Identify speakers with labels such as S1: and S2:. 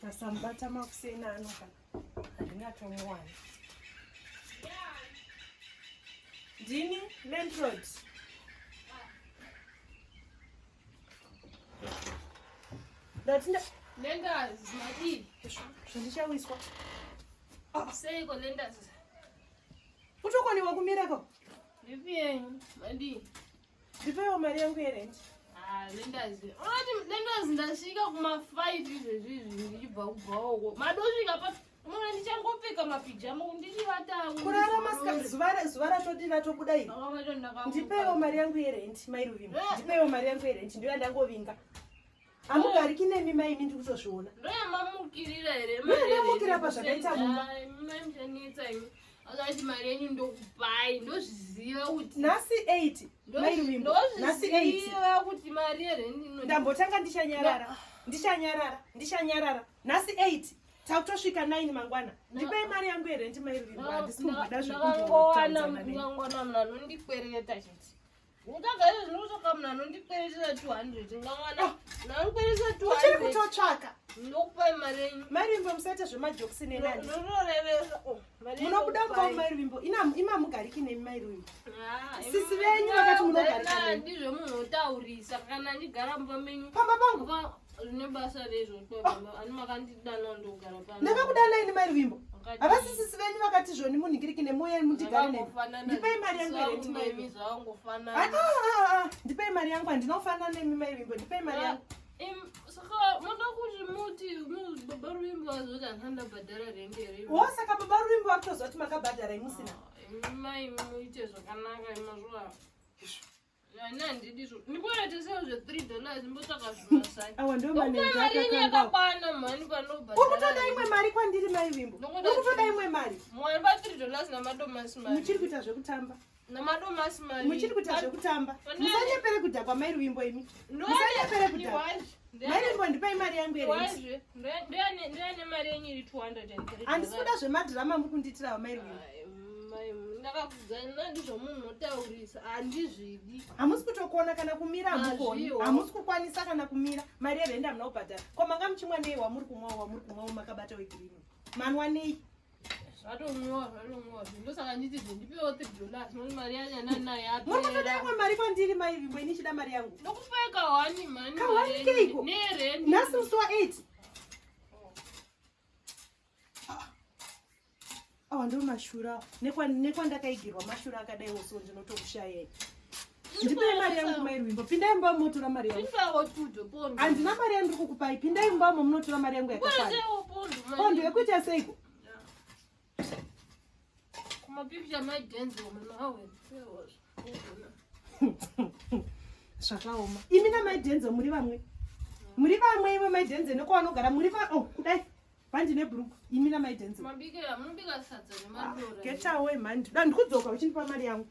S1: Asambata makusena anoka. Andingatomwana. Dini Landroad. Ndatinda
S2: lendaz madi.
S1: Zvindichawiswa.
S2: Seiko lendaz.
S1: Utokoniwa kumirako.
S2: Ndipenyu madi.
S1: Ndipewo mari yangu yerent.
S2: Lendaz. Unati lendaz ndasvika kuma5 izvezvi ndichibva kubvawo. Madosvika pa mwana ndichangopfeka mapijama ndichivata.
S1: Kurara masika zuva ratoti ratobuda iri. Ndipewo mari yangu yerent mairuvimbo. Ndipewo mari yangu yerent ndiyo yandangovinga. Amugari kinemi maimi ndikutozviona.
S2: Ndoyamamukirira here
S1: mari. Ndamukira pazvakaita mumba.
S2: Mumamshanitsa imi. Akati mari yenyu ndokupai ndozviziva kuti
S1: nasi 8 mairuvimbo. Nasi 8.
S2: Ndozviziva kuti mari yerendi
S1: ndambotanga ndichanyarara. Nasi 8. Takutosvika 9 mangwana. Ndipei mari yangu yerendi mairuvimbo. Handisikumbida
S2: zvekungowana mungangwana munanondikwereta chiti. Ndakagara zvinotoka munanondikweretera 200 ngangwana. Nanokweretera 200.
S1: Uchiri kutotsvaka.
S2: Ndokupai mari yenyu.
S1: Mairuvimbo musaita zvemajokisi nenani.
S2: Ndororevesa.
S1: Munobuda kwa mairuvimbo. Imamugari kinemi mairuvimbo. Sisi venyu vakati munogara kinemi.
S2: Ndizvo munotaurisa kana ndigara mumba menyu.
S1: Pamba pangu.
S2: Rine basa rezvotova ani makandidana ndogara pano.
S1: Ndakakudana ini mairuvimbo. Havasi sisi venyu vakati zvoni munhingiri kinemi uye mundigare nemi. Ndipei mari yangu yerenti mairuvimbo. Ndipei mari yangu handinofanana nemi mairuvimbo. Ndipei mari yangu.
S2: Saka moda kuti muti baba ruvimbo azoti handabhadhara rende rero.
S1: Saka baba ruvimbo vakutozoti makabhadhara imusina.
S2: Mai muite zvakanaka mazuva. Handidizvo. Ndikuretesewo $3 mbotsvaka zvimasai.
S1: Awa ndo mari
S2: yakakwana mani panobhadhara.
S1: Urikutoda imwe mari kwandiri mairuvimbo. Urikutoda imwe mari.
S2: Mwana pa $3 namadomasi mari.
S1: Muchiri kuita zvekutamba.
S2: Namadomasi mari.
S1: Muchiri kuita zvekutamba. Musanyepere kudhakwa mairuvimbo imi. Musanyepere kudhakwa. Mairuvimbo ndipei mari yangu yerenti.
S2: Ndiane mari yenyu iri 203.
S1: Handisikuda zvemadhirama muri kundiitira mairuvimbo.
S2: Ndakakudzana ndizvo munhu unotaurisa handizvidi.
S1: Hamusi kutokuona kana kumira hamukoni. Hamusi kukwanisa kana kumira. Mari yerenti hamuna kubhadhara. Ko manga muchimwa nei wamuri kumwawo makabata wegirini. Manwa nei?
S2: Zvatomwiwa. Ndosaka nditi ndipewo $3. Noni mari yacho nayo yapera.
S1: Munotoda imwe mari kwandiri mairuvimbo ini chida mari yangu.
S2: Ndokupai kawani mani.
S1: Kawani keiko?
S2: Nerendi.
S1: Nasi musi wa8. Awa ndo mashura. Nekwandakaigirwa mashura akadaiwo so ndinotokushayai. Ndipei mari yangu mairuvimbo. Pindai mumba munotora mari yangu.
S2: Pindawo tudo pondo.
S1: Handina mari yangu ndikukupai. Pindai mumba munotora mari yangu yakakwana. Pondo yekuita seiko?
S2: Kumapipisha maidhenzo munawe.
S1: Zvakaoma. Imi namaidhenzo muri vamwe. Muri vamwe iwe maidhenzo nekwanogara muri kudai. Bandi nebhuruku. Imi namaidhenzo.
S2: Mabikira munobika sadza nemadora.
S1: Get away man. Ndikudzoka uchindipa mari yangu.